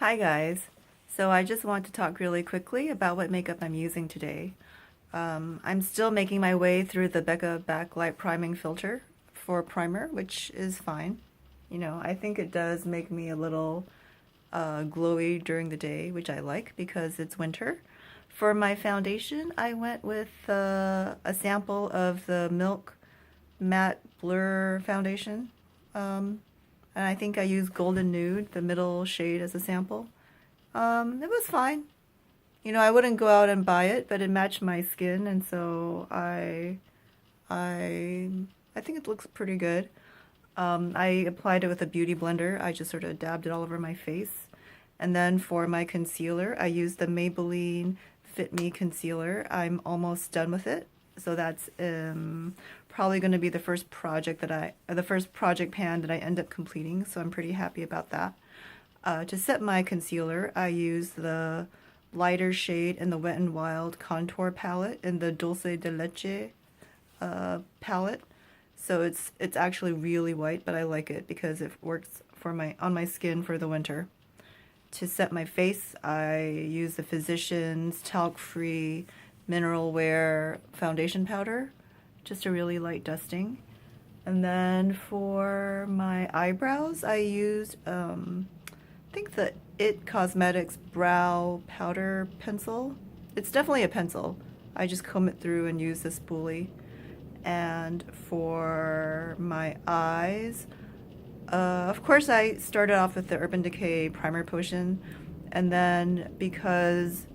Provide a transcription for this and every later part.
Hi guys. So I just want to talk really quickly about what makeup I'm using today. I'm still making my way through the Becca Backlight Priming Filter for primer, which is fine. I think it does make me a little glowy during the day, which I like because it's winter. For my foundation, I went with a sample of the Milk Matte Blur Foundation. And I think I used Golden Nude, the middle shade, as a sample. It was fine. I wouldn't go out and buy it, but it matched my skin, and so I, I think it looks pretty good. I applied it with a beauty blender. I just sort of dabbed it all over my face. And then for my concealer, I used the Maybelline Fit Me concealer. I'm almost done with it. So that's probably going to be the first project pan that I end up completing. So I'm pretty happy about that. To set my concealer, I use the lighter shade in the Wet n Wild contour palette in the Dulce de Leche palette. So it's actually really white, but I like it because it works for on my skin for the winter. To set my face, I use the Physicians talc-free mineral wear foundation powder, just a really light dusting. And then for my eyebrows, I used I think the It Cosmetics brow powder pencil. It's definitely a pencil. I just comb it through and use the spoolie. And for my eyes, of course, I started off with the Urban Decay Primer Potion, and then because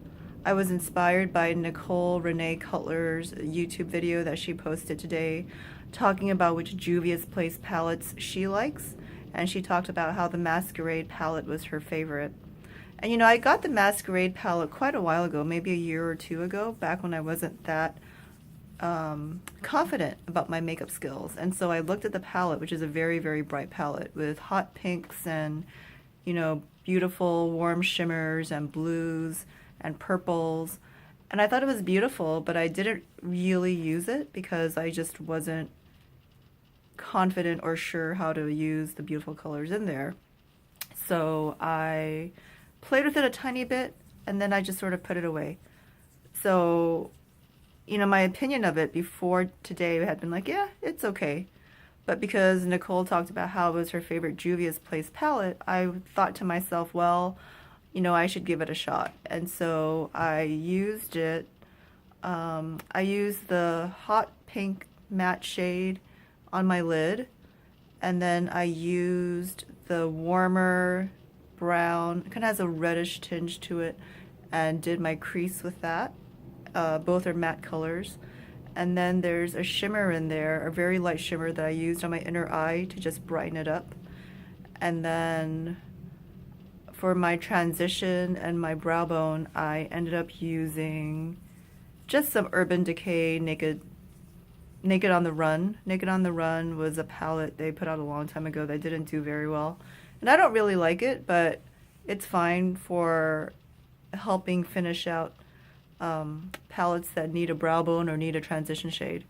I was inspired by Nicole Renee Cutler's YouTube video that she posted today, talking about which Juvia's Place palettes she likes, and she talked about how the Masquerade palette was her favorite. And I got the Masquerade palette quite a while ago, maybe a year or two ago, back when I wasn't that confident about my makeup skills. And so I looked at the palette, which is a very, very bright palette with hot pinks and, beautiful warm shimmers and blues and purples. And I thought it was beautiful, but I didn't really use it because I just wasn't confident or sure how to use the beautiful colors in there. So I played with it a tiny bit and then I just sort of put it away. So my opinion of it before today had been like, yeah, it's okay. But because Nicole talked about how it was her favorite Juvia's Place palette, I thought to myself, well, I should give it a shot. And so I used it. I used the hot pink matte shade on my lid. And then I used the warmer brown, kind of has a reddish tinge to it, and did my crease with that. Both are matte colors. And then there's a shimmer in there, a very light shimmer that I used on my inner eye to just brighten it up. And then for my transition and my brow bone, I ended up using just some Urban Decay Naked on the Run. Naked on the Run was a palette they put out a long time ago that didn't do very well. And I don't really like it, but it's fine for helping finish out palettes that need a brow bone or need a transition shade.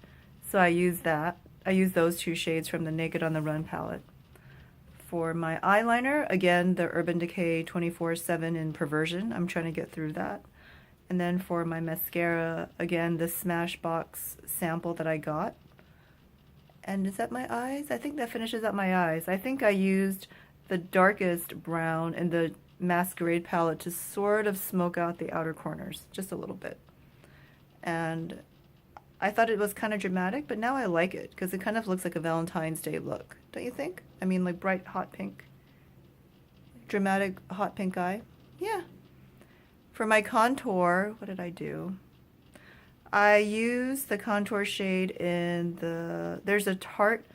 So I use that. I use those two shades from the Naked on the Run palette. For my eyeliner, again, the Urban Decay 24/7 in Perversion. I'm trying to get through that. And then for my mascara, again, the Smashbox sample that I got. And is that my eyes? I think that finishes up my eyes. I think I used the darkest brown in the Masquerade palette to sort of smoke out the outer corners just a little bit. And I thought it was kind of dramatic, but now I like it because it kind of looks like a Valentine's Day look, don't you think? I mean, like bright hot pink, dramatic hot pink eye. Yeah. For my contour, what did I do? I used the contour shade in there's a Tarte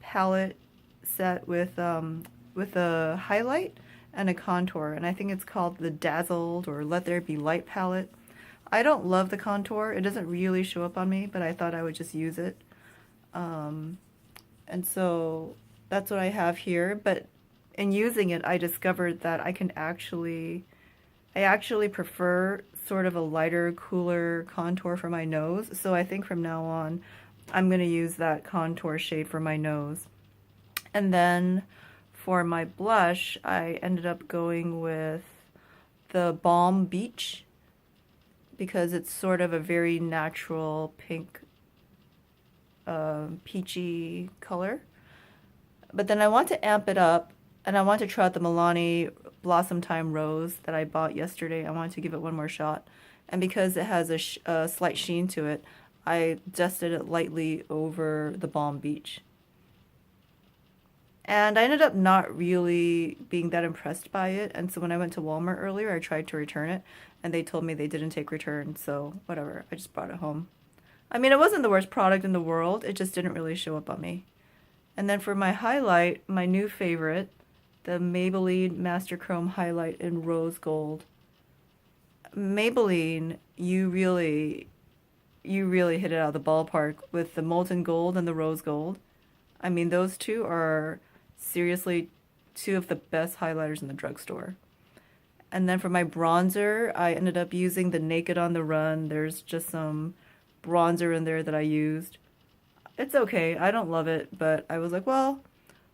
palette set with a highlight and a contour, and I think it's called the Dazzled or Let There Be Light palette. I don't love the contour. It doesn't really show up on me, but I thought I would just use it. And so that's what I have here. But in using it, I discovered that I actually prefer sort of a lighter, cooler contour for my nose. So I think from now on, I'm going to use that contour shade for my nose. And then for my blush, I ended up going with the Balm Beach because it's sort of a very natural pink, peachy color. But then I want to amp it up, and I want to try out the Milani Blossom Time Rose that I bought yesterday. I wanted to give it one more shot. And because it has a slight sheen to it, I dusted it lightly over the Balm Beach. And I ended up not really being that impressed by it. And so when I went to Walmart earlier, I tried to return it, and they told me they didn't take returns. So whatever, I just brought it home. I mean, it wasn't the worst product in the world. It just didn't really show up on me. And then for my highlight, my new favorite, the Maybelline Master Chrome Highlight in Rose Gold. Maybelline, you really hit it out of the ballpark with the Molten Gold and the Rose Gold. I mean, those two are seriously two of the best highlighters in the drugstore. And then for my bronzer, I ended up using the Naked on the Run. There's just some bronzer in there that I used. It's okay. I don't love it, but I was like, well,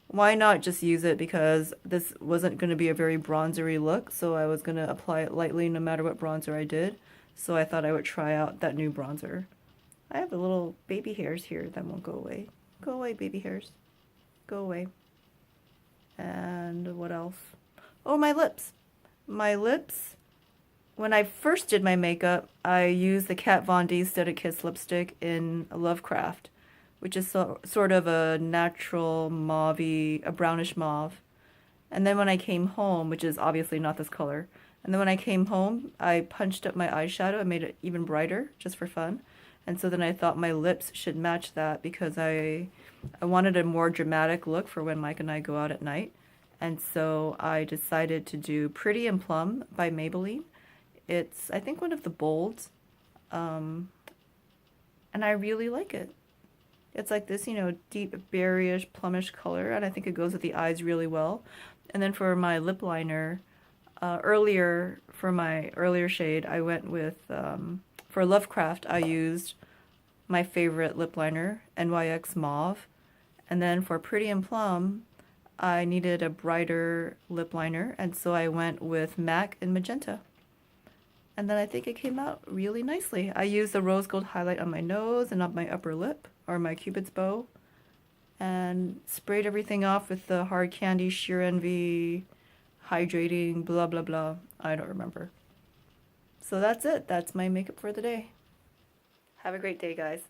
why not just use it because this wasn't going to be a very bronzery look, so I was going to apply it lightly no matter what bronzer I did. So I thought I would try out that new bronzer. I have the little baby hairs here that won't go away. Go away, baby hairs. Go away. And what else? Oh, my lips. My lips. When I first did my makeup, I used the Kat Von D Aesthetic Kiss lipstick in Lovecraft, which is sort of a natural mauve-y, a brownish mauve. And then when I came home, which is obviously not this color, and then when I came home, I punched up my eyeshadow and made it even brighter, just for fun. And so then I thought my lips should match that because I wanted a more dramatic look for when Mike and I go out at night. And so I decided to do Pretty and Plum by Maybelline. It's, I think, one of the bolds. And I really like it. It's like this, deep berryish, plumish color, and I think it goes with the eyes really well. And then for my lip liner, for my earlier shade, I went with, for Lovecraft, I used my favorite lip liner, NYX Mauve. And then for Pretty and Plum, I needed a brighter lip liner, and so I went with MAC in Magenta. And then I think it came out really nicely. I used the rose gold highlight on my nose and on my upper lip, or my cupid's bow, and sprayed everything off with the Hard Candy Sheer Envy hydrating blah blah blah. I don't remember. So that's it. That's my makeup for the day. Have a great day, guys.